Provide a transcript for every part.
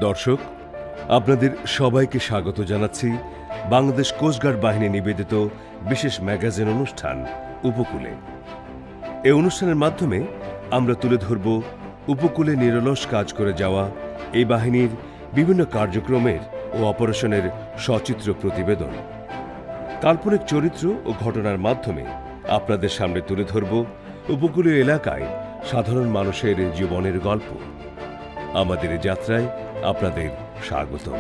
দর্শক, আপনাদের সবাইকে স্বাগত জানাচ্ছি বাংলাদেশ কোস্টগার্ড বাহিনী নিবেদিত বিশেষ ম্যাগাজিন অনুষ্ঠান উপকূলে। এই অনুষ্ঠানের মাধ্যমে আমরা তুলে ধরব উপকূলে নিরলস কাজ করে যাওয়া এই বাহিনীর বিভিন্ন কার্যক্রমের ও অপারেশনের সচিত্র প্রতিবেদন। কাল্পনিক চরিত্র ও ঘটনার মাধ্যমে আপনাদের সামনে তুলে ধরব উপকূলীয় এলাকায় সাধারণ মানুষের জীবনের গল্প। আমাদের এই যাত্রায় আপনাদের স্বাগতম।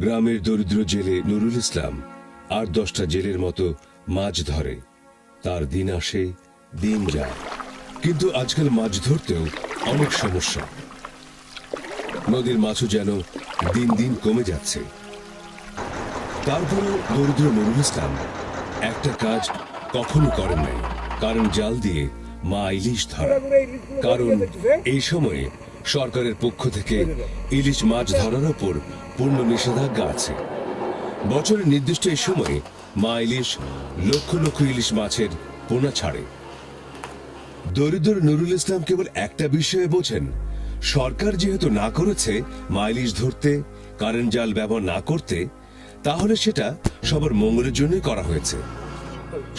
গ্রামের দরিদ্র জেলে নুরুল ইসলাম ৮-১০টা জেলের মতো মাছ ধরে। তার দিন আসে, দিন যায়, কিন্তু আজকাল মাছ ধরতেও অনেক সমস্যা। নদীর মাছও যেন দিন দিন কমে যাচ্ছে। তারপরও দরিদ্র নুরুল ইসলাম একটা কাজ কখনো করেন নাই, কারণ জাল দিয়ে মা ইলিশ ধরা। কারণ এই সময়ে সরকারের পক্ষ থেকে ইলিশ মাছ ধরার ওপর পূর্ণ নিষেধাজ্ঞা আছে। বছরের নির্দিষ্ট এই সময়ে মা ইলিশ লক্ষ লক্ষ ইলিশ মাছের পোনা ছাড়ে। দরিদ্র নুরুল ইসলাম কেবল একটা বিষয়ে বোঝেন, সরকার যেহেতু না করেছে মা ইলিশ ধরতে, কারেন্ট জাল ব্যবহার না করতে, তাহলে সেটা সবার মঙ্গলের জন্যই করা হয়েছে।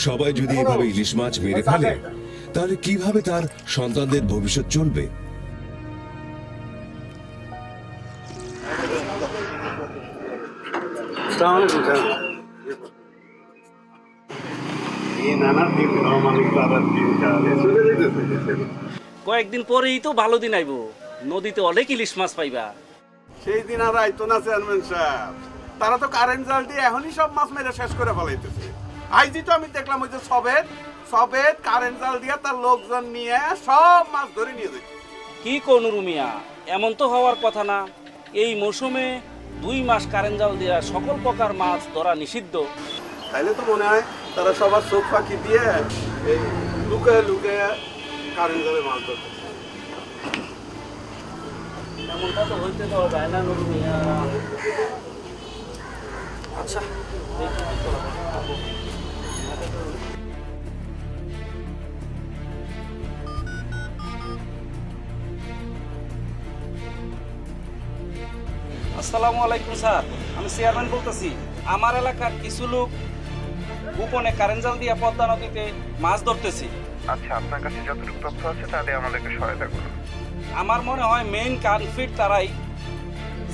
সবাই যদি এভাবে ইলিশ মাছ মেরে ফেলে, তাহলে কিভাবে তার সন্তানদের ভবিষ্যৎ চলবে? কয়েকদিন পরেই তো ভালো দিন আইব, নদীতে অনেক ইলিশ মাছ পাইবা। সেই দিন আর আইতো না চেয়ারম্যান সাহেব, তারা তো কারেন্ট জাল দিয়ে এখনই সব মাছ মেরে শেষ করে ফেলাইতেছে। আইজি তো আমি দেখলাম ওই যে সবেদ কারেন্ট জাল দিয়ে তার লোকজন নিয়ে সব মাছ ধরে নিয়ে যাচ্ছে। কি কোন রুমিয়া, এমন তো হওয়ার কথা না। এই মৌসুমে 2 মাস কারেন্ট জাল দিয়া সকল প্রকার মাছ ধরা নিষিদ্ধ। তাইলে তো মনে হয় তারা সবার চোখ ফাঁকি দিয়ে এই লুকায় লুকায় কারেন্ট জালে মাছ ধরতেছে। এমনটা তো হইতে দেওয়া যায় না রুমিয়া। আচ্ছা, দেখি কি করা যায়। আসসালামু আলাইকুম স্যার, আমি চেয়ারম্যান বলতেছি। আমার এলাকার কিছু লোক গোপনে কারেন্ট জাল দিয়ে পদ্মা নদীতে মাছ ধরতেছি। আচ্ছা, আপনার কাছে যতটুকু তথ্য আছে তাহলে আমাদেরকে সহায়তা করুন। আমার মনে হয় মেইন কালপ্রিট তারাই,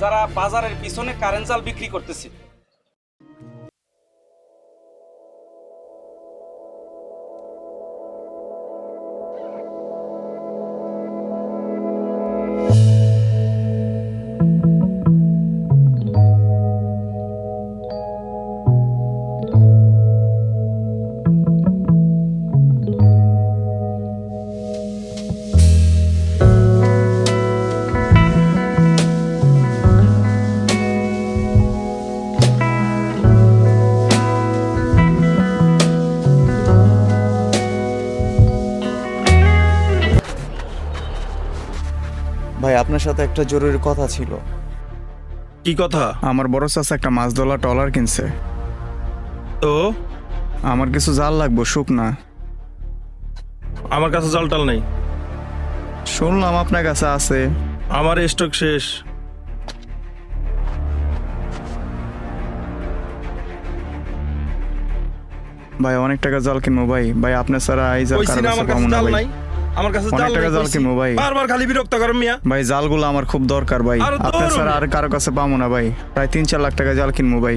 যারা বাজারের পিছনে কারেন্ট জাল বিক্রি করতেছে। ভাই, আপনার সাথে একটা জরুরি কথা ছিল। কি কথা? আমার বড় চাচা একটা মাছ ধরা ট্রলার কিনছে। তো আমার কিছু জাল লাগবে, শুকনা। আমার কাছে জাল টাল নেই। শুনলাম আপনার কাছে আছে। আমার স্টক শেষ। ভাই, অনেক টাকা জাল কিনবো ভাই। ভাই, আপনার ছাড়া এই জাল কইছি কারো না কাছে আমার পাবো কাছে না জাল ভাই। নাই। আমার কাছে অনেক জাল টাকা নাই জাল কইছি। কিনবো ভাই। বারবার খালি বিরক্ত করেন মিয়া। ভাই, জালগুলো আমার খুব দরকার ভাই। আরে আপনার ধরুন। ছাড়া আর কারো কাছে পাবো না ভাই। প্রায় 3-4 লাখ টাকা জাল কিনবো ভাই।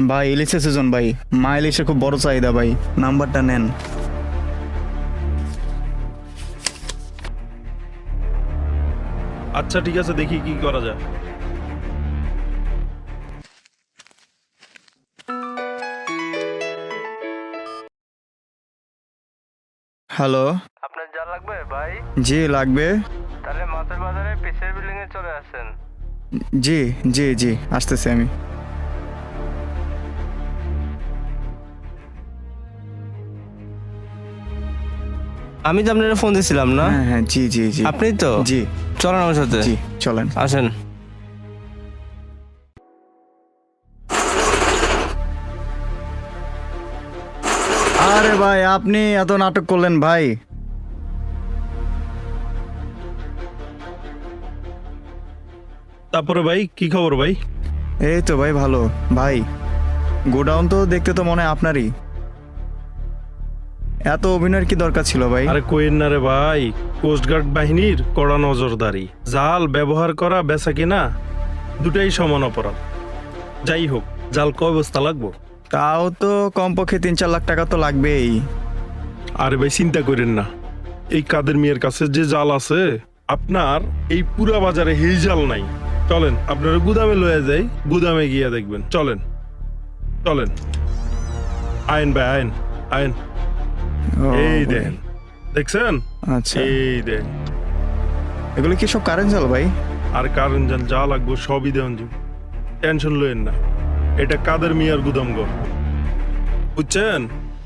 ভাই, ইলিশের সিজন ভাই। মা ইলিশে খুব বড় চাহিদা ভাই। নাম্বারটা নেন। আচ্ছা ঠিক আছে, দেখি কি করা যায়। হ্যালো। আপনার জাল লাগবে ভাই? জি লাগবে। তাহলে মাছের বাজারে পিছের বিল্ডিং এ চলে আসেন। জি জি জি, আসতেছি আমি। আমি তো আপনার ফোন দিয়েছিলাম না? হ্যাঁ হ্যাঁ, জি জি জি। আপনি তো? জি। চলেন আমার সাথে। জি চলেন। আসেন। আরে আরে ভাই আপনি এত নাটক করলেন ভাই। তারপরে ভাই কি খবর ভাই? এই তো ভাই ভালো। ভাই গোডাউন তো দেখতে তো মনে হয় আপনারই। এত অভিনয়ের কি দরকার ছিল ভাই? আরে কোয়েন না রে ভাই, কোস্টগার্ড বাহিনীর কড়া নজরদারি। জাল ব্যবহার করা বেচা কিনা দুটাই সমান অপরাধ। যাই হোক, জাল কয় বস্তা লাগবো? তাও তো কমপক্ষে 3-4 লাখ টাকা তো লাগবেই। আরে ভাই চিন্তা করেন না, এই কাদের মিয়ার কাছে যে জাল আছে, আপনার এই পুরা বাজারে হেই জাল নাই। চলেন আপনারা গুদামে লয়ে যাই, গুদামে গিয়া দেখবেন। চলেন চলেন, আইন ভাই আইন আইন। ও, এই দেখেন, দেখছেন? আচ্ছা এই দেখ, এগুলো কি সব কারেন্ট জাল ভাই? আর কারণ যান যা লাগবো সবই দেন, টেনশন লইেন না। এটা কাদের মিয়ার গুদামঘর, বুঝছেন?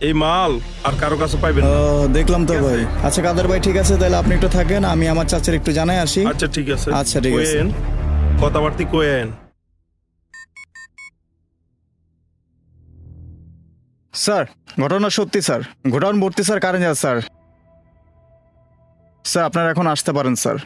এই মাল আর কারো কাছে পাইবেন না। দেখলাম তো ভাই। আচ্ছা কাদের ভাই ঠিক আছে, তাহলে আপনি একটু থাকেন, আমি আমার চাচার একটু জানাই আসি। আচ্ছা ঠিক আছে, আচ্ছা, ঠিক আছে। কোয়েন, কথাবার্তি কোয়েন। স্যার ঘটনা সত্যি স্যার, গোডাউন ভর্তি স্যার কারেন্ট জাল স্যার। স্যার আপনারা এখন আসতে পারেন স্যার।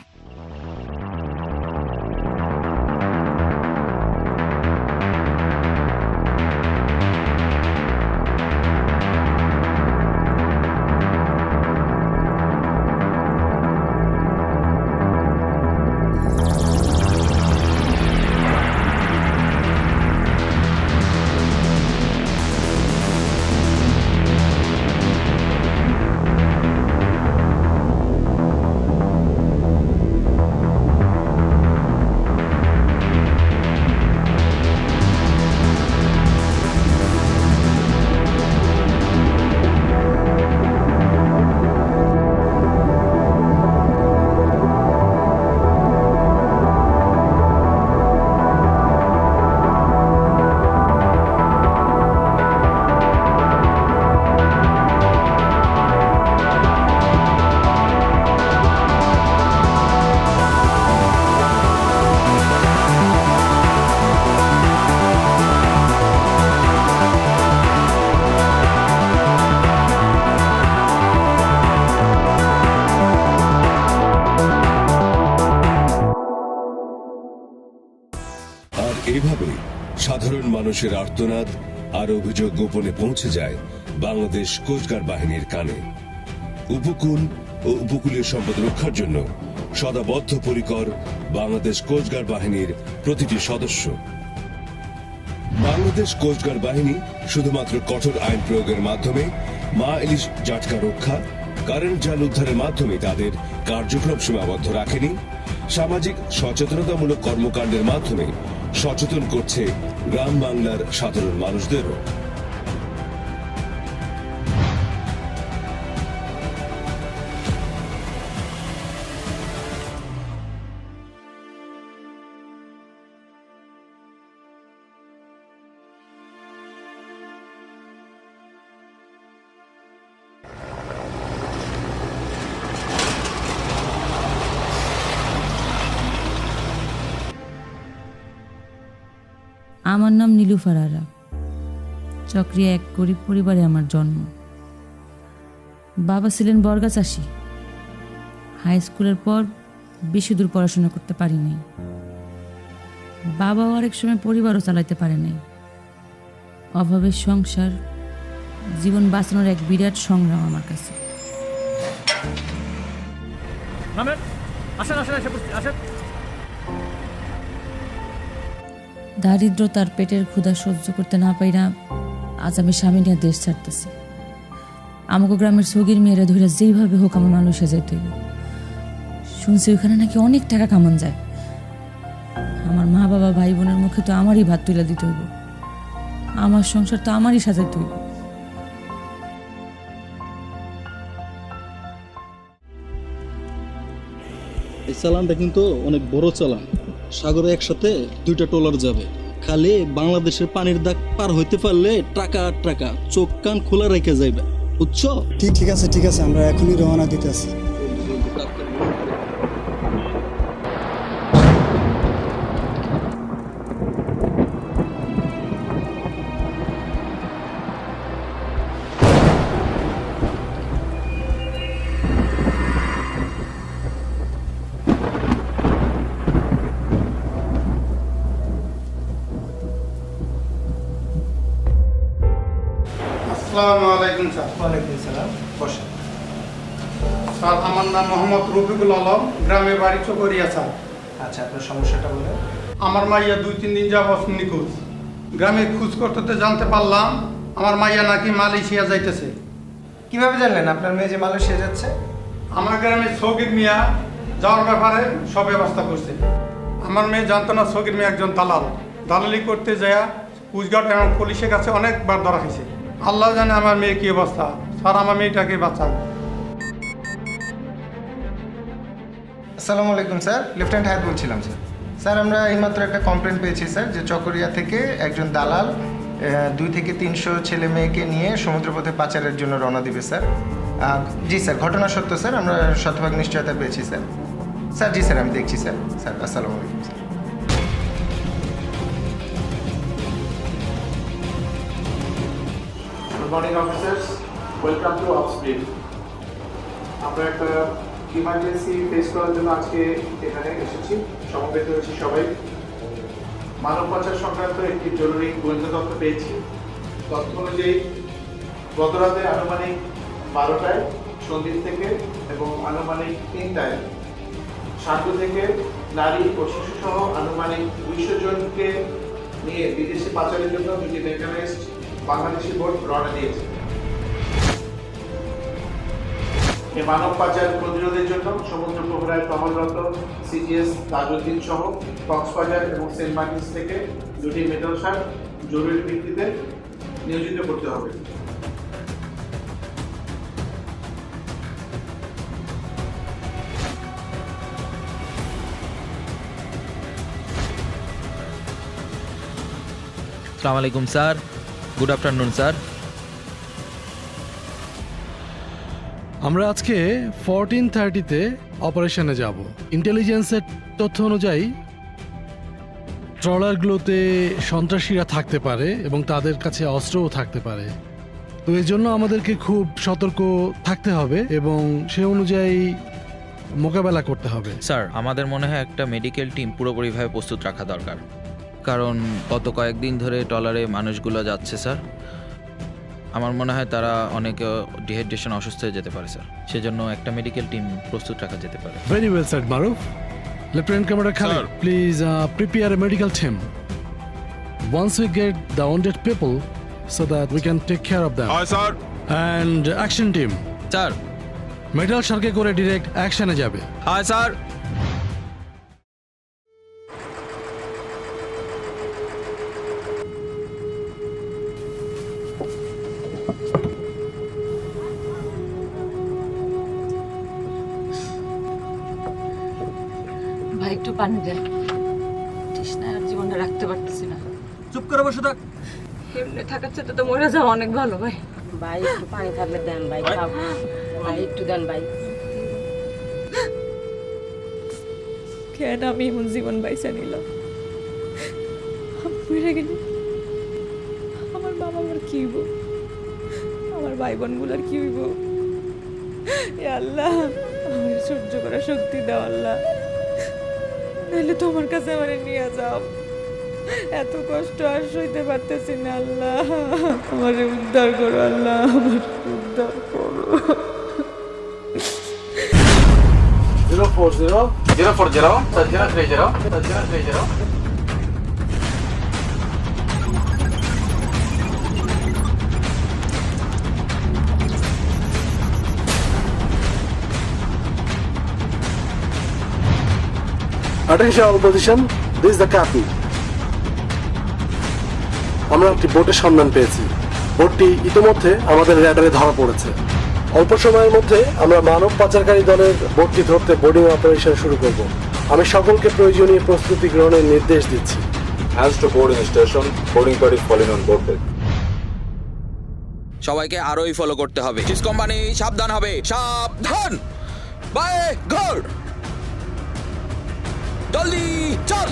আর এভাবে সাধারণ মানুষের আর্তনাদ আর অভিযোগ গোপনে পৌঁছে যায় বাংলাদেশ কোস্টগার্ড বাহিনীর কানে। উপকূল ও উপকূলীয় সম্পদ রক্ষার জন্য সদা বদ্ধপরিকর বাংলাদেশ কোস্টগার্ড বাহিনীর প্রতিটি সদস্য। বাংলাদেশ কোস্টগার্ড বাহিনী শুধুমাত্র কঠোর আইন প্রয়োগের মাধ্যমে মা ইলিশ জাটকা রক্ষা, কারেন্ট জাল উদ্ধারের মাধ্যমে তাদের কার্যক্রম সীমাবদ্ধ রাখেনি, সামাজিক সচেতনতামূলক কর্মকাণ্ডের মাধ্যমে সচেতন করছে গ্রাম বাংলার সাধারণ মানুষদেরও। আমার নাম নীলুফার আরা। চক্রিয়া এক গরিব পরিবারে আমার জন্ম। বাবা ছিলেন বর্গা চাষি। হাই স্কুলের পর বেশি দূর পড়াশোনা করতে পারি নাই। বাবাও আরেক সময় পরিবারও চালাইতে পারে নাই। অভাবের সংসার, জীবন বাঁচানোর এক বিরাট সংগ্রাম আমার কাছে। দারিদ্রতার পেটের ক্ষুধা সহ্য করতে না পাইরা আজ আমি স্বামী নিয়ে দেশ ছাড়তেছি। আমাকে গ্রামের সগির মেয়েরা ধরে যেইভাবে হোক আমার মানুষে যেতে হইব। শুনছি ওখানে নাকি অনেক টাকা কামান যায়। আমার মা বাবা ভাই বোনের মুখে তো আমারই ভাত তুলে দিতে হইব, আমার সংসার তো আমারই সাজাইতে হইব। এই চালানটা কিন্তু অনেক বড় চালান। সাগরে একসাথে 2টা ট্রলার যাবে। খালি বাংলাদেশের পানির দাগ পার হইতে পারলে টাকা আর টাকা, চোখ কান খোলা রেখে যাইবে, বুঝছো? ঠিক আছে ঠিক আছে, আমরা এখনই রওনা দিতেছি। আসসালামু আলাইকুম স্যার। ওয়ালাইকুম সালাম, বসেন। স্যার আমার নাম মোহাম্মদ রফিকুল আলম, গ্রামে বাড়ি চকরিয়া স্যার। আচ্ছা, আপনার সমস্যাটা বলে। আমার মাইয়া 2-3 দিন যাবৎ নিখোঁজ। গ্রামে খোঁজ করতে জানতে পারলাম আমার মাইয়া নাকি মালয়েশিয়া যাইতেছে। কিভাবে জানলেন আপনার মেয়ে যে মালয়েশিয়া যাচ্ছে? আমার গ্রামে সগির মিয়া যাওয়ার ব্যাপারে সব ব্যবস্থা করছে। আমার মেয়ে জানতো না সগির মিয়া একজন দালাল। দালালি করতে যায় কুচঘাট এবং পুলিশের কাছে অনেকবার ধরা খেয়েছে। আল্লাহ জানে আমার মেয়ে কী অবস্থা। স্যার আমার মেয়েটাকে বাঁচান। আসসালামু আলাইকুম স্যার, লেফটেন্যান্ট হায়াত বলছিলাম স্যার। স্যার আমরা এইমাত্র একটা কমপ্লেন পেয়েছি স্যার, যে চকরিয়া থেকে একজন দালাল 2 থেকে 300 ছেলে মেয়েকে নিয়ে সমুদ্রপথে পাচারের জন্য রওনা দিবে স্যার। জি স্যার, ঘটনা সত্য স্যার, আমরা শতভাগ নিশ্চয়তা পেয়েছি স্যার। স্যার জি স্যার, আমি দেখছি স্যার। স্যার আসসালামু আলাইকুম sir. Good morning officers, welcome to of speed. আমরা একটা ইমার্জেন্সি ফেস করার জন্য আজকে এখানে এসেছি, সমবেত হয়েছি সবাই। মানব পাচার সংক্রান্ত একটি জরুরি গোয়েন্দা তথ্য পেয়েছি। তথ্য অনুযায়ী গত রাতে আনুমানিক 12টায় সন্দ্বীপ থেকে এবং আনুমানিক 3টায় সার্ক থেকে নারী ও শিশু সহ আনুমানিক 200 জনকে নিয়ে বিদেশে পাচারের জন্য দুটি মেকানাইজড বাংলাদেশি বোট রওনা দিয়েছে। এই মানব পাচার প্রতিরোধের জন্য সমুদ্র প্রহরায় টহলরত সিজিএস তাজউদ্দিন সহ কক্সবাজার এবং সেন্ট মার্টিনস থেকে দুটি মেটাল শার্ক জরুরি ভিত্তিতে নিয়োজিত করতে হবে। আসসালামু আলাইকুম স্যার, গুড আফটারনুন স্যার। আমরা আজকে 14:30-তে অপারেশনে যাব। ইন্টেলিজেন্সের তথ্য অনুযায়ী ট্রলারগুলোতে সন্ত্রাসীরা থাকতে পারে এবং তাদের কাছে অস্ত্রও থাকতে পারে। তো এই জন্য আমাদেরকে খুব সতর্ক থাকতে হবে এবং সে অনুযায়ী মোকাবেলা করতে হবে। স্যার আমাদের মনে হয় একটা মেডিকেল টিম পুরোপুরিভাবে প্রস্তুত রাখা দরকার, কারণ গত কয়েকদিন ধরে ট্রলারে মানুষগুলো যাচ্ছে স্যার। আমার মনে হয় তারা অনেকে ডিহাইড্রেশন অসুস্থ হয়ে যেতে পারে স্যার, সেজন্য একটা মেডিকেল টিম প্রস্তুত রাখা যেতে পারে। Very well said Maruf. Lieutenant Commander Khalid, please prepare a medical team. Once we get the wounded people, so that we can take care of them. Hi, sir. And action team. Sir. Metal শার্কে করে direct অ্যাকশনে যাবে। Hi sir. ভাই একটু পানি দেন, তৃষ্ণায় আর জীবনটা রাখতে পারতেছি না। চুপ করে বসে থাক। এমনি থাকার চেয়ে তো মরে যাওয়া অনেক ভালো ভাই। ভাই একটু পানি থাকলে দেন ভাই, খাও ভাই, একটু দেন ভাই। কেন আমি এমন জীবন বাইসা নিলাম? মরে গেলি আমার বাবা আমার কি হইব, আমার ভাই বোনগুলার কি হইব? এ আল্লাহ, আমার সহ্য করার শক্তি দাও আল্লাহ, নাহলে তোমার কাছে আমার নিয়ে যাও। এত কষ্ট আর সইতে পারতেছি না আল্লাহ, আমার উদ্ধার করো আল্লাহ, আমার উদ্ধার করো। 040 040 3030 3030। Attention all position, this is the captain. আমরা একটি বোটের সন্ধান পেয়েছি। বোটটি ইতিমধ্যে আমাদের র্যাডারে ধরা পড়েছে। অল্প সময়ের মধ্যে আমরা মানব পাচারকারী দলের বোটটি ধরতে বোর্ডিং অপারেশন শুরু করব। আমি সকলকে প্রয়োজনীয় প্রস্তুতি গ্রহণের নির্দেশ দিচ্ছি। As to boarding station, boarding party falling on board deck. সবাইকে আরোই ফলো করতে হবে। চিজ কোম্পানি সাবধান হবে, সাবধান। বাই গড, জলদি চল।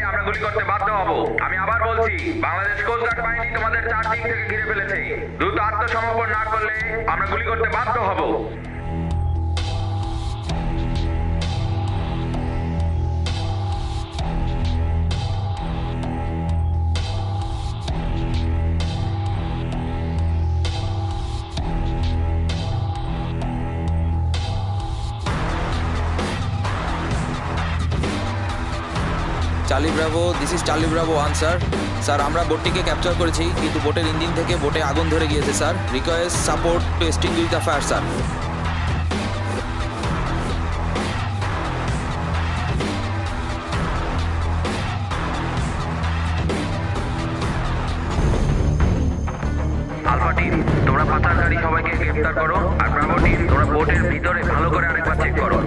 আমরা গুলি করতে বাধ্য হব। আমি আবার বলছি, বাংলাদেশ কোস্টগার্ড বাহিনী তোমাদের চারদিক থেকে ঘিরে ফেলেছে। দ্রুত আত্মসমর্পণ না করলে আমরা গুলি করতে বাধ্য হব। Charlie Bravo, this is Charlie Bravo 1 sir. Sir আমরা বোটটিকে ক্যাপচার করেছি, কিন্তু বোটের ইঞ্জিন থেকে বোটে আগুন ধরে গিয়েছে sir. Request support to extinguish the fire sir. Alpha team, তোমরা পাচারকারী সবাইকে গ্রেফতার করো। আর ব্রাভো টিম, তোমরা বোটের ভিতরে ভালো করে আরেকবার চেক করো।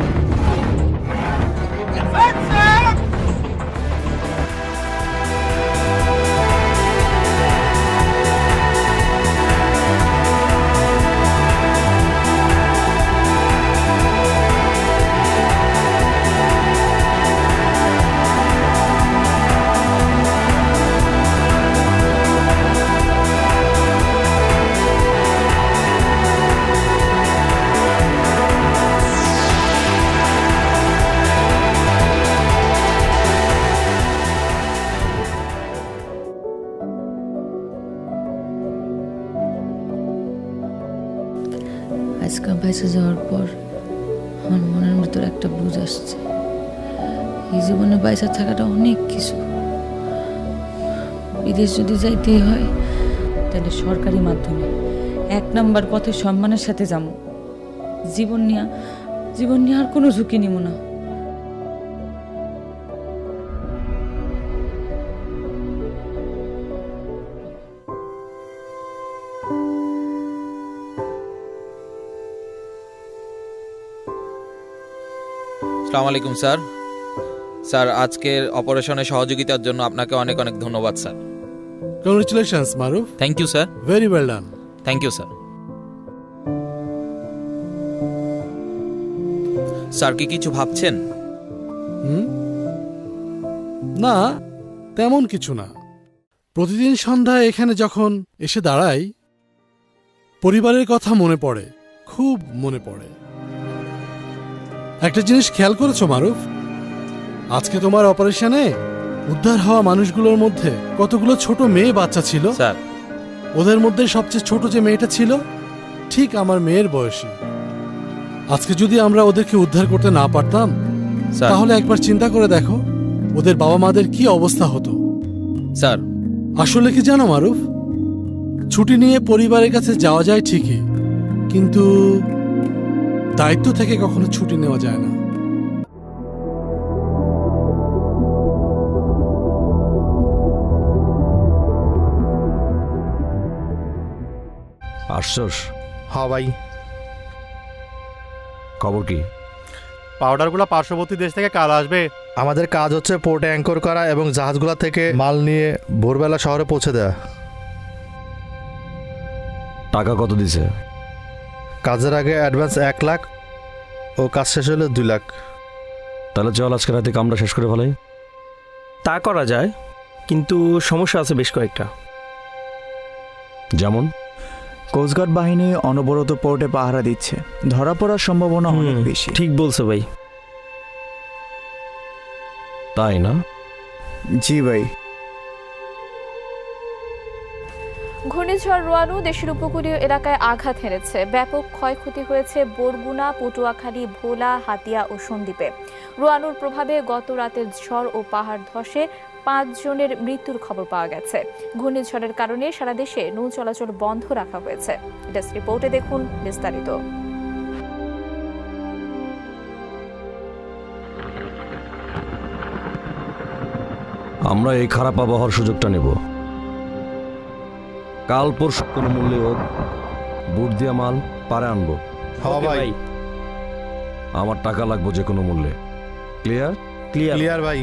আজকে বাইসে যাওয়ার পর আমার মনের ভিতর একটা বুঝ আসছে, এই জীবনে বাইসা থাকাটা অনেক কিছু। বিদেশ যদি যাইতেই হয় তাহলে সরকারি মাধ্যমে 1 নাম্বার পথে সম্মানের সাথে যাবো। জীবন নিয়ে আর কোনো ঝুঁকি নিব না। আসসালামু আলাইকুম স্যার। স্যার আজকের অপারেশনে সহযোগিতার জন্য আপনাকে অনেক অনেক ধন্যবাদ sir. Congratulations Maruf. Thank you sir. Very well done. Thank you sir. Sir কি কিছু ভাবছেন? না, তেমন কিছু না। প্রতিদিন সন্ধ্যায় এখানে যখন এসে দাঁড়াই, পরিবারের কথা মনে পড়ে, খুব মনে পড়ে। একটা জিনিস খেয়াল করেছো মারুফ? আজকে তোমার অপারেশনে উদ্ধার হওয়া মানুষগুলোর মধ্যে কতগুলো ছোট মেয়ে বাচ্চা ছিল? স্যার ওদের মধ্যে সবচেয়ে ছোট যে মেয়েটা ছিল ঠিক আমার মেয়ের বয়সী। আজকে যদি আমরা ওদেরকে উদ্ধার করতে না পারতাম, তাহলে একবার চিন্তা করে দেখো ওদের বাবা মাদের কি অবস্থা হতো। স্যার আসলে কি জানো মারুফ, ছুটি নিয়ে পরিবারের কাছে যাওয়া যায় ঠিকই, কিন্তু দায়িত্ব থেকে কখনো ছুটি নেওয়া যায় না। আশ্বাস। হ্যাঁ ভাই। খবর কি? পাউডারগুলো পার্শ্ববর্তী দেশ থেকে কাল আসবে। আমাদের কাজ হচ্ছে পোর্টে অ্যাঙ্কর করা এবং জাহাজগুলো থেকে মাল নিয়ে ভোরবেলা শহরে পৌঁছে দেওয়া। টাকা কত দিছে? কাজের আগে অ্যাডভান্স 1 লাখ ও কাজ শেষ হলে 2 লাখ। তাহলে চল আজকে রাতে কামটা শেষ করে ফেলাই। তা করা যায়, কিন্তু সমস্যা আছে বেশ কয়েকটা। যেমন? কোস্টগার্ড বাহিনী অনবরত পোর্টে পাহারা দিচ্ছে, ধরা পড়ার সম্ভাবনা অনেক বেশি। ঠিক বলছো ভাই। তাই না? জি ভাই। ঘূর্ণিঝড় রোয়ানু দেশের উপকূলীয় এলাকায় আঘাত হেনেছে। ব্যাপক ক্ষয়ক্ষতি হয়েছে বরগুনা, পটুয়াখালী, ভোলা, হাতিয়া ও সন্দ্বীপে। রোয়ানুর প্রভাবে গত রাতের ঝড় ও পাহাড় ধসে 5 জনের মৃত্যুর খবর পাওয়া গেছে। ঘূর্ণিঝড়ের কারণে সারা দেশে নৌ চলাচল বন্ধ রাখা হয়েছে। ডেস্ক রিপোর্টে দেখুন বিস্তারিত। আমরা এই খারাপ আবহাওয়ার সুযোগটা নেব। কাল পরশু কোনো মূল্যে হোক বুট দিয়া মাল পারে আনবো। হ্যাঁ ভাই। আমার টাকা লাগবে যে কোনো মূল্যে। ক্লিয়ার? ক্লিয়ার ভাই।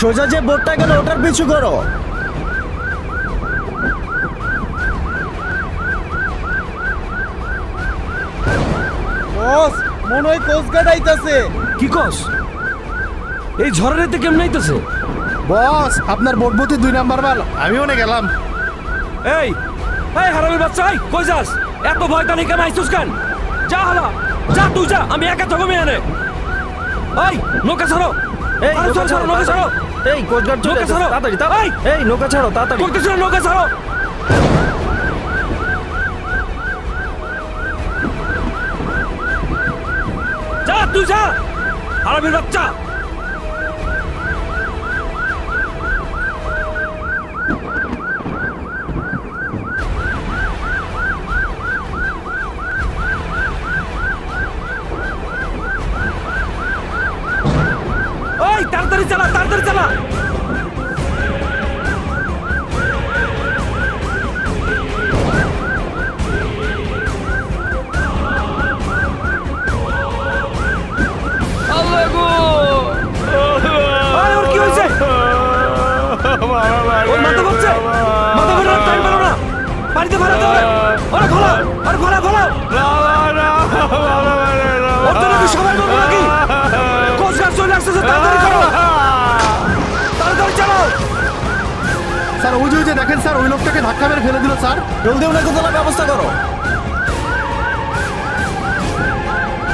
সোজা যে বোটটা গেল ওটার পিছু করো। বস মনে হয় কোস্টগার্ড আইতাছে। কি কস? এই ঝড়ের এতে কেমন আইতাছে? বস আপনার বোটবতি 2 নাম্বার মাল, আমিও নে গেলাম। এই এই হারামির বাচ্চা, এই কই যাস? এত ভয় কানি কেন আইছুস কেন? যা হালা, যা তুই যা, আমি একা থাকবো মেয়ানে। এই নৌকা ছাড়ো, এই নৌকা ছাড়ো, নৌকা ছাড়ো। এই কোস্টগার্ড চলে নৌকা এসেছে, ছাড়ো। তাড়াতাড়ি তাড়াতাড়ি। এই নৌকা ছাড়ো তাড়াতাড়ি। কইতেছ না নৌকা ছাড়ো। যা তুই যা, হারামির বাচ্চা। ওই তাড়াতাড়ি চালা, তাড়াতাড়ি চালা। আল্লাহ গো, ওর কি হয়েছে? ওর মাথা ঘুরছে, মাথা ঘুরে টাইম পেলো না, পানিতে ফেলাতে হবে। ওরে খোলা, ওরে খোলা খোলা। ওর তো নাকি সবাই বলবো নাকি? কোস্টগার্ড চলে আসতেছে, তাড়াতাড়ি করো, তাড়াতাড়ি চালাও। স্যার ওই যে দেখেন স্যার, ওই লোকটাকে ধাক্কা মেরে ফেলে দিল স্যার। জলদি ওনাকে তোলার ব্যবস্থা করো।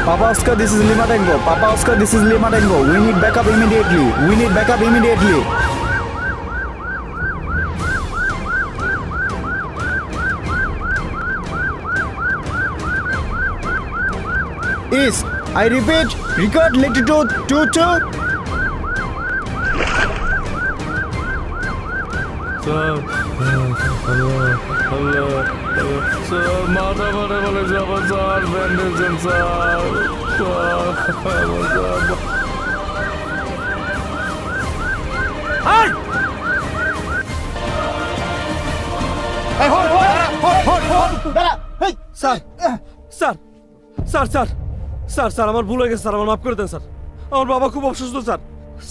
Papa Oscar, this is Lima Tango. Papa Oscar, this is Lima Tango. We need backup immediately. We need backup immediately. East, I repeat, record latitude 22. মাথা পরে বলে যাব স্যার, ব্যান্ডেজ দেন sir. Sir sir sir sir sir sir আমার ভুল হয়ে গেছে sir, আমার মাফ করে দেন স্যার। আমার বাবা খুব অসুস্থ স্যার।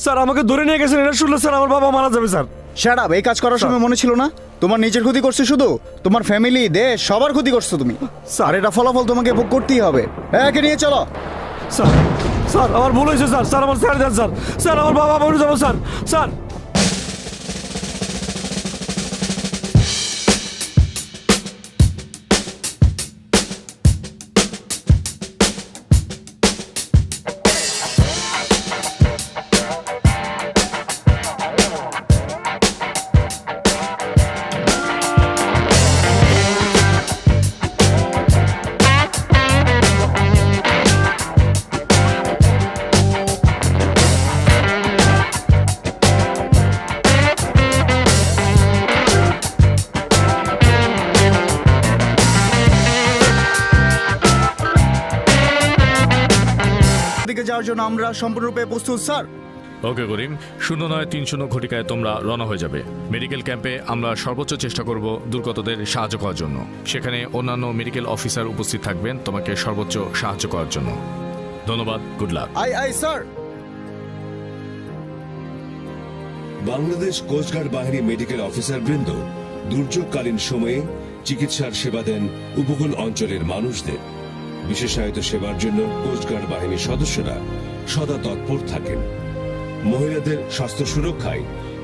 স্যার আমাকে ধরে নিয়ে গেছেন, এটা শুনলে স্যার আমার বাবা মারা যাবে স্যার। শাট আপ, এই কাজ করার সময় মনে ছিল না? তোমার নিজের ক্ষতি করছো শুধু, তোমার ফ্যামিলি, দেশ, সবার ক্ষতি করছো তুমি। স্যার এটা ফলাফল তোমাকে ভোগ করতেই হবে। একে নিয়ে চলো। স্যার স্যার আমার ভুল হয়েছে স্যার, স্যার আমার ছেড়ে দেন স্যার। স্যার আমার বাবা মরে যাবো স্যার। স্যার দিকে যাওয়ার জন্য আমরা সম্পূর্ণরূপে প্রস্তুত স্যার। ওকে করিম, 0930 ঘটিকায় তোমরা রওনা হয়ে যাবে। মেডিকেল ক্যাম্পে আমরা সর্বোচ্চ চেষ্টা করব দুর্গতদের সাহায্য করার জন্য। সেখানে অন্যান্য মেডিকেল অফিসার উপস্থিত থাকবেন তোমাকে সর্বোচ্চ সাহায্য করার জন্য। ধন্যবাদ, good luck. Aye aye sir. Bangladesh coast guard বাহিনী মেডিকেল অফিসার বৃন্দ দুর্যোগকালীন সময়ে চিকিৎসার সেবা দেন উপকূল অঞ্চলের মানুষদের। বিশেষায়িত সেবার জন্য কোস্টগার্ড বাহিনীর সদস্যরা সদা তৎপর থাকেন। মহিলাদের স্বাস্থ্য সুরক্ষায়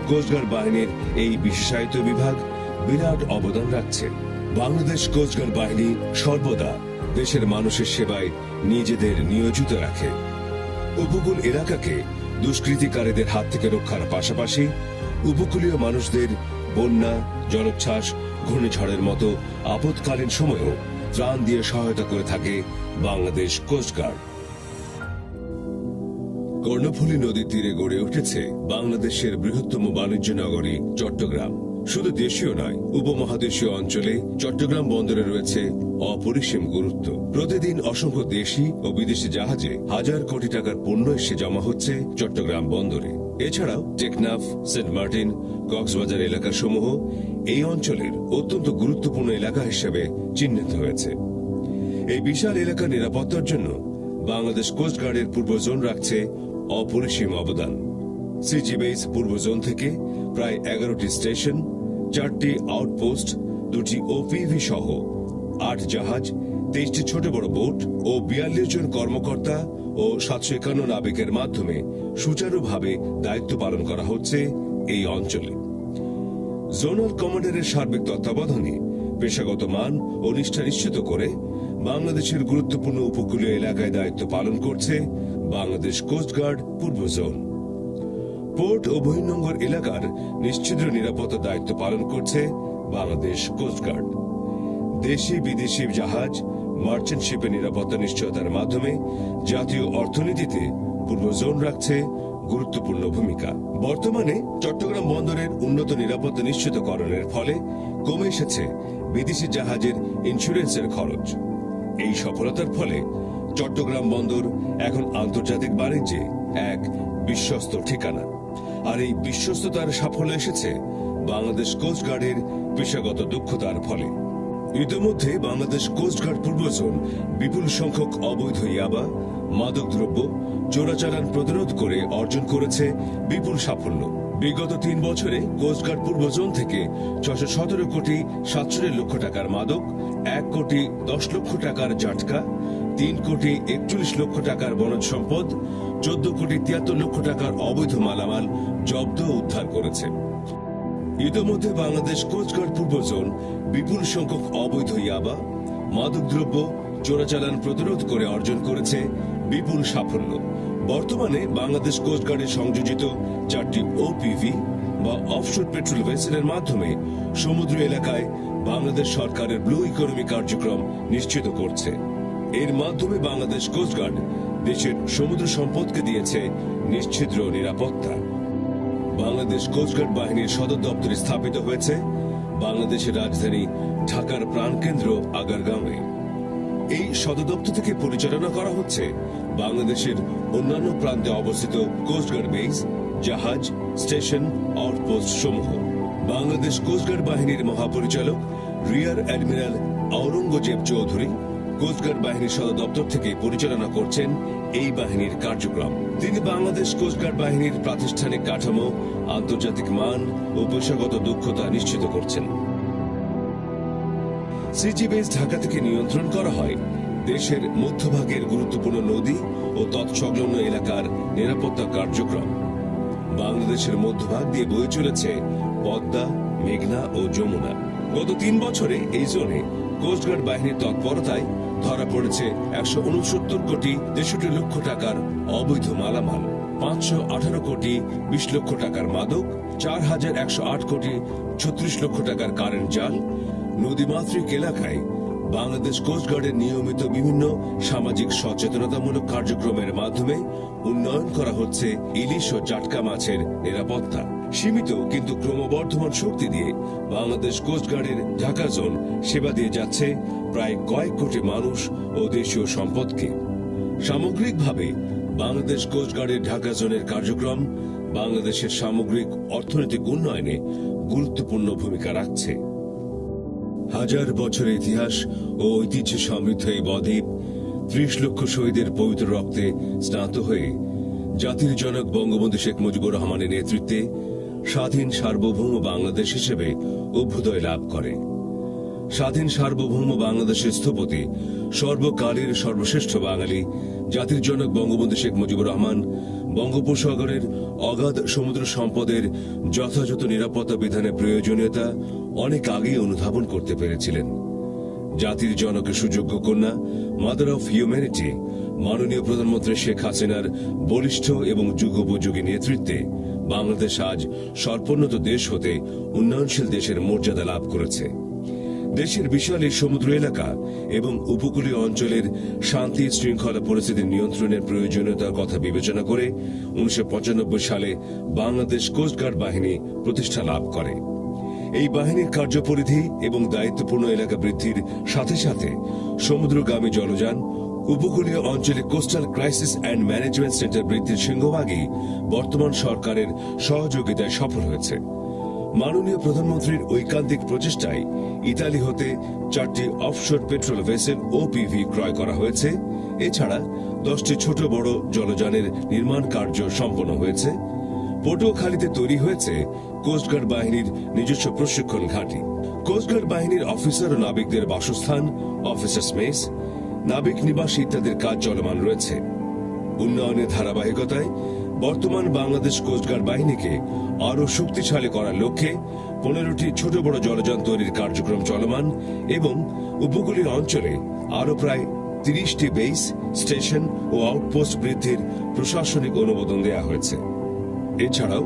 কোস্টগার্ড বাহিনীর এই বিশেষায়িত বিভাগ বিরাট অবদান রাখছে। বাংলাদেশ কোস্টগার্ড বাহিনী সর্বদা দেশের মানুষের সেবায় নিজেদের নিয়োজিত রাখে। উপকূল এলাকাকে দুষ্কৃতিকারীদের হাত থেকে রক্ষার পাশাপাশি উপকূলীয় মানুষদের বন্যা, জলোচ্ছ্বাস, ঘূর্ণিঝড়ের মতো আপৎকালীন সময়েও ত্রাণ দিয়ে সহায়তা করে থাকে বাংলাদেশ কোস্টগার্ড। কর্ণফুলী নদীর তীরে গড়ে উঠেছে বাংলাদেশের বৃহত্তম বাণিজ্য নগরী চট্টগ্রাম। শুধু দেশীয় নয়, উপমহাদেশীয় অঞ্চলে চট্টগ্রাম বন্দরে রয়েছে অপরিসীম গুরুত্ব। প্রতিদিন অসংখ্য দেশি ও বিদেশি জাহাজে হাজার কোটি টাকার পণ্য এসে জমা হচ্ছে চট্টগ্রাম বন্দরে। এছাড়াও টেকনাফ, সেন্ট মার্টিন, কক্সবাজার এলাকাসমূহ এই অঞ্চলের অত্যন্ত গুরুত্বপূর্ণ এলাকা হিসেবে চিহ্নিত হয়েছে। এই বিশাল এলাকার নিরাপত্তার জন্য বাংলাদেশ কোস্টগার্ডের পূর্ব জোন রাখছে অপরিসীম অবদান। সিজি বেস পূর্ব জোন থেকে প্রায় 11টি স্টেশন, 4টি আউটপোস্ট, 2টি ওপিভি সহ 8 জাহাজ, 23টি ছোট বড় বোট ও 42 জন কর্মকর্তা ও 751 নাবিকের মাধ্যমে সুচারুভাবে দায়িত্ব পালন করা হচ্ছে এই অঞ্চলে। জোনাল কমান্ডারের সার্বিক তত্ত্বাবধানে পেশাগত মান ও নিষ্ঠা নিশ্চিত করে বাংলাদেশের গুরুত্বপূর্ণ উপকূলীয় এলাকায় দায়িত্ব পালন করছে বাংলাদেশ কোস্টগার্ড পূর্ব জোন। পোর্ট ও বহির্নোঙর এলাকার নিশ্চিদ্র নিরাপত্তা দায়িত্ব পালন করছে বাংলাদেশ কোস্টগার্ড। দেশি বিদেশি জাহাজ, মার্চেন্ট শিপের নিরাপত্তা নিশ্চয়তার মাধ্যমে জাতীয় অর্থনীতিতে পূর্ব জোন রাখছে গুরুত্বপূর্ণ ভূমিকা। বর্তমানে চট্টগ্রাম বন্দরের উন্নত নিরাপত্তা নিশ্চিতকরণের ফলে কমে এসেছে বিদেশি জাহাজের ইন্স্যুরেন্সের খরচ। এই সফলতার ফলে চট্টগ্রাম বন্দর এখন আন্তর্জাতিক বাণিজ্যে এক বিশ্বস্ত ঠিকানা। আর এই বিশ্বস্ততার সাফল্য এসেছে বাংলাদেশ কোস্টগার্ডের পেশাগত দক্ষতার ফলে। ইতিমধ্যে বাংলাদেশ কোস্টগার্ড পূর্ব জোন বিপুল সংখ্যক অবৈধ ইয়াবা, মাদকদ্রব্য চোরাচালান প্রতিরোধ করে অর্জন করেছে বিপুল সাফল্য। বিগত 3 বছরে কোস্টগার্ড পূর্ব জোন থেকে 617 কোটি 47 লক্ষ টাকার মাদক, 1 কোটি 10 লক্ষ টাকার জাটকা, 3 কোটি 41 লক্ষ টাকার বনজ সম্পদ, 14 কোটি 73 লক্ষ টাকার অবৈধ মালামাল জব্দ ও উদ্ধার করেছে। ইতিমধ্যে বাংলাদেশ কোস্টগার্ড পূর্ব জোন বিপুল সংখ্যক অবৈধ ইয়াবা, মাদকদ্রব্য চোরাচালান প্রতিরোধ করে অর্জন করেছে বিপুল সাফল্য। বর্তমানে বাংলাদেশ কোস্টগার্ডের সংযোজিত 4টি ওপিভি বা অফশোর পেট্রোল ভেসেলের মাধ্যমে সমুদ্র এলাকায় বাংলাদেশ সরকারের ব্লু ইকোনমি কার্যক্রম নিশ্চিত করছে। এর মাধ্যমে বাংলাদেশ কোস্টগার্ড দেশের সমুদ্র সম্পদকে দিয়েছে নিশ্ছিদ্র নিরাপত্তা। বাংলাদেশ কোস্টগার্ড বাহিনীর সদর দপ্তর স্থাপিত হয়েছে বাংলাদেশের রাজধানী ঢাকার প্রাণকেন্দ্র আগারগাঁওয়ে। এই সদর দপ্তর থেকে পরিচালনা করা হচ্ছে বাংলাদেশের অন্যান্য প্রান্তে অবস্থিত কোস্টগার্ড বেস, জাহাজ, স্টেশন, আউটপোস্ট সমূহ। বাংলাদেশ কোস্টগার্ড বাহিনীর মহাপরিচালক rear admiral Aurangzeb Chowdhury coast guard বাহিনীর সদর দপ্তর থেকে পরিচালনা করছেন এই বাহিনীর কার্যক্রম। তিনি বাংলাদেশ কোস্টগার্ড বাহিনীর প্রাতিষ্ঠানিক কাঠামো, আন্তর্জাতিক মান ও পেশাগত দক্ষতা নিশ্চিত করছেন। সিজি বেস ঢাকা থেকে নিয়ন্ত্রণ করা হয় দেশের মধ্যভাগের গুরুত্বপূর্ণ নদী ও তৎসংলগ্ন এলাকার নিরাপত্তা কার্যক্রম। বাংলাদেশের মধ্যভাগ দিয়ে বয়ে চলেছে পদ্মা, মেঘনা ও যমুনা। গত 3 বছরে এই জোনে কোস্টগার্ড বাহিনীর তৎপরতায় ধরা পড়েছে 169 কোটি 63 লক্ষ টাকার অবৈধ মালামাল, 518 কোটি 20 লক্ষ টাকার মাদক, 4108 কোটি 36 লক্ষ টাকার কারেন্ট জাল। নদীমাতৃক এলাকায় বাংলাদেশ কোস্টগার্ডের নিয়মিত বিভিন্ন সামাজিক সচেতনতামূলক কার্যক্রমের মাধ্যমে উন্নয়ন করা হচ্ছে ইলিশ ও জাটকা মাছের নিরাপত্তা। সীমিত কিন্তু ক্রমবর্ধমান শক্তি দিয়ে বাংলাদেশ কোস্টগার্ডের ঢাকা জোন সেবা দিয়ে যাচ্ছে প্রায় কয়েক কোটি মানুষ ও দেশীয় সম্পদকে। সামগ্রিকভাবে বাংলাদেশ কোস্টগার্ডের ঢাকা জোনের কার্যক্রম বাংলাদেশের সামগ্রিক অর্থনৈতিক উন্নয়নে গুরুত্বপূর্ণ ভূমিকা রাখছে। হাজার বছরের ইতিহাস ও ঐতিহ্যে সমৃদ্ধ এই বদ্বীপ 30 লক্ষ শহীদের পবিত্র রক্তে স্নাত হয়ে জাতির জনক বঙ্গবন্ধু শেখ মুজিবুর রহমানের নেতৃত্বে স্বাধীন সার্বভৌম বাংলাদেশ হিসেবে অভ্যুদয় লাভ করে। স্বাধীন সার্বভৌম বাংলাদেশের স্থপতি, সর্বকালের সর্বশ্রেষ্ঠ বাঙালি জাতির জনক বঙ্গবন্ধু শেখ মুজিবুর রহমান বঙ্গোপসাগরের অগাধ সমুদ্র সম্পদের যথাযথ নিরাপত্তা বিধানের প্রয়োজনীয়তা অনেক আগেই অনুধাবন করতে পেরেছিলেন। জাতির জনকের সুযোগ্য কন্যা, মাদার অফ হিউম্যানিটি মাননীয় প্রধানমন্ত্রী শেখ হাসিনার বলিষ্ঠ এবং যুগোপযোগী নেতৃত্বে বাংলাদেশ আজ সর্বোন্নত দেশ হতে উন্নয়নশীল দেশের মর্যাদা লাভ করেছে। দেশের বিশাল এই সমুদ্র এলাকা এবং উপকূলীয় অঞ্চলের শান্তি শৃঙ্খলা পরিস্থিতির নিয়ন্ত্রণের প্রয়োজনীয়তার কথা বিবেচনা করে 1995 সালে বাংলাদেশ কোস্টগার্ড বাহিনী প্রতিষ্ঠা লাভ করে। এই বাহিনীর কার্যপরিধি এবং দায়িত্বপূর্ণ এলাকা বৃদ্ধির সাথে সাথে সমুদ্রগামী জলযান, উপকূলীয় অঞ্চলে coastal crisis and management centre বৃদ্ধির সিংহভাগই বর্তমান সরকারের সহযোগিতায় সফল হয়েছে। মাননীয় প্রধানমন্ত্রীর ঐকান্তিক প্রচেষ্টায় ইতালি হতে 4টি অফশোর পেট্রোল ভেসেল ওপিভি ক্রয় করা হয়েছে। এছাড়া 10টি ছোট বড় জলযানের নির্মাণ কার্য সম্পন্ন হয়েছে। পটুয়াখালীতে তৈরি হয়েছে কোস্টগার্ড বাহিনীর নিজস্ব প্রশিক্ষণ ঘাঁটি। কোস্টগার্ড বাহিনীর অফিসার ও নাবিকদের বাসস্থান, অফিসার্স মেস, নাবিক নিবাস ইত্যাদির কাজ চলমান রয়েছে। উন্নয়নের ধারাবাহিকতায় বর্তমান বাংলাদেশ কোস্টগার্ড বাহিনীকে আরও শক্তিশালী করার লক্ষ্যে 15টি ছোট বড় জলযান তৈরির কার্যক্রম চলমান এবং উপকূলীয় অঞ্চলে আরও প্রায় 30টি বেস, স্টেশন ও আউটপোস্ট বৃদ্ধির প্রশাসনিক অনুমোদন দেওয়া হয়েছে। এছাড়াও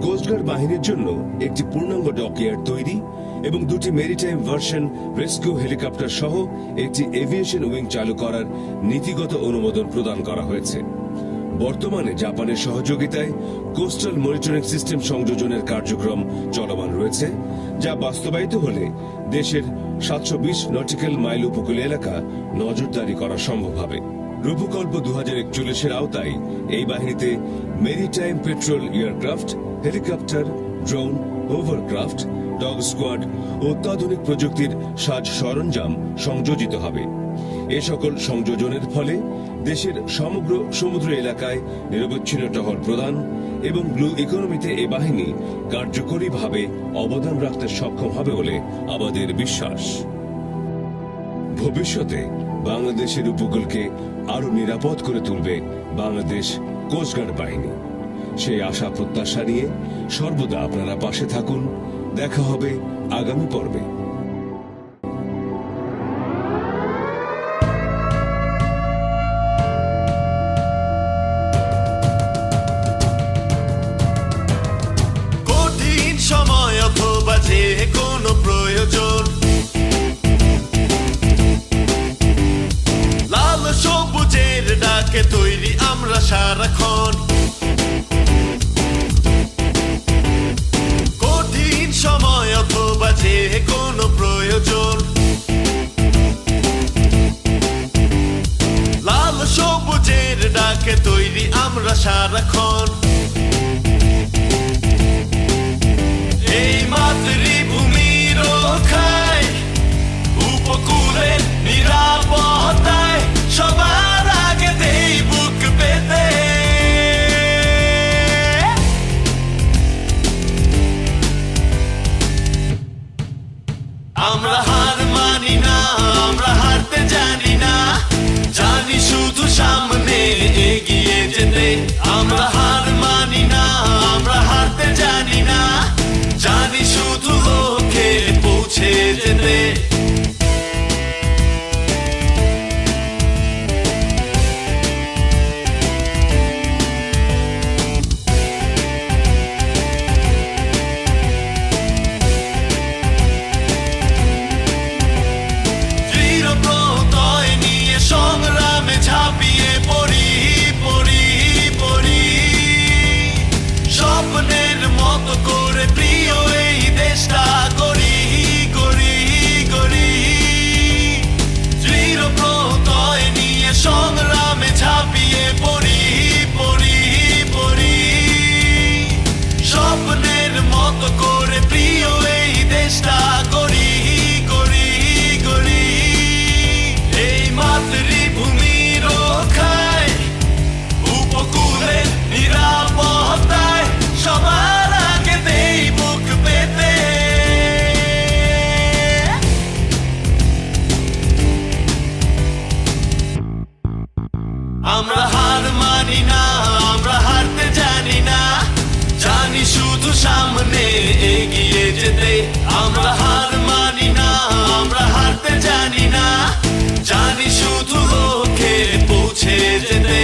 কোস্টগার্ড বাহিনীর জন্য একটি পূর্ণাঙ্গ ডকইয়ার্ড তৈরি এবং 2টি মেরিটাইম ভার্সন রেস্কিউ হেলিকপ্টার সহ একটি এভিয়েশন উইং চালু করার নীতিগত অনুমোদন প্রদান করা হয়েছে। বর্তমানে জাপানের সহযোগিতায় কোস্টাল মনিটরিং সিস্টেম সংযোজনের কার্যক্রম চলমান রয়েছে, যা বাস্তবায়িত হলে দেশের 720 নটিক্যাল মাইল উপকূল এলাকা নজরদারি করা সম্ভব হবে। রূপকল্প 2041-এর আওতায় এই বাহিনীতে maritime patrol aircraft, helicopter, drone, hovercraft, dog squad ও অত্যাধুনিক প্রযুক্তির সাজ সরঞ্জাম সংযোজিত হবে। এ সকল সংযোজনের ফলে দেশের সমগ্র সমুদ্র এলাকায় নিরবচ্ছিন্ন টহল প্রদান এবং ব্লু ইকোনমিতে এ বাহিনী কার্যকরীভাবে অবদান রাখতে সক্ষম হবে বলে আমাদের বিশ্বাস। ভবিষ্যতে বাংলাদেশের উপকূলকে আরো নিরাপদ করে তুলবে বাংলাদেশ কোস্টগার্ড বাহিনী। সেই আশা প্রত্যাশা নিয়ে সর্বদা আপনারা পাশে থাকুন। দেখা হবে আগামী পর্বে। কঠিন সময় অথবা যে কোনো প্রয়োজন, লাল সবুজের ডাকে তৈরি আমরা সারাক্ষণ। কঠিন সময় অথবা যে কোনো প্রয়োজন, লাল সবুজের ডাকে তৈরি আমরা সারাক্ষণ। এই মাতৃভূমি রক্ষায়, উপকূলের নিরাপত্তায় সবার আগে দেই বুক পেতে। আমরা হার মানি না, আমরা হারতে জানি না, জানি শুধু সামনে এগিয়ে যেতে। আমরা হার মানি না, আমরা হারতে জানি না, জানি শুধু লক্ষ্যে পৌঁছে যেতে। দৃঢ় প্রত্যয় নিয়ে সংগ্রামে ঝাঁপিয়ে পড়ি পড়ি পড়ি, স্বপ্নের মতো করে প্রিয় এই দেশটা গড়ি গড়ি গড়ি। দৃঢ় প্রত্যয় নিয়ে সংগ্রামে ঝাঁপিয়ে পড়ি পড়ি পড়ি, স্বপ্নের মতো করে প্রিয় এই দেশটা গড়ি গড়ি গড়ি। এই মাতৃভূমি রক্ষায়, উপকূলের নিরাপত্তায় সবার আগে দেই বুক পেতে। আমরা হার মানি না, আমরা হারতে জানি না, জানি শুধু সামনে এগিয়ে যেতে। আমরা হার মানি না, আমরা হারতে জানি না, জানি শুধু লক্ষ্যে পৌঁছে যেতে।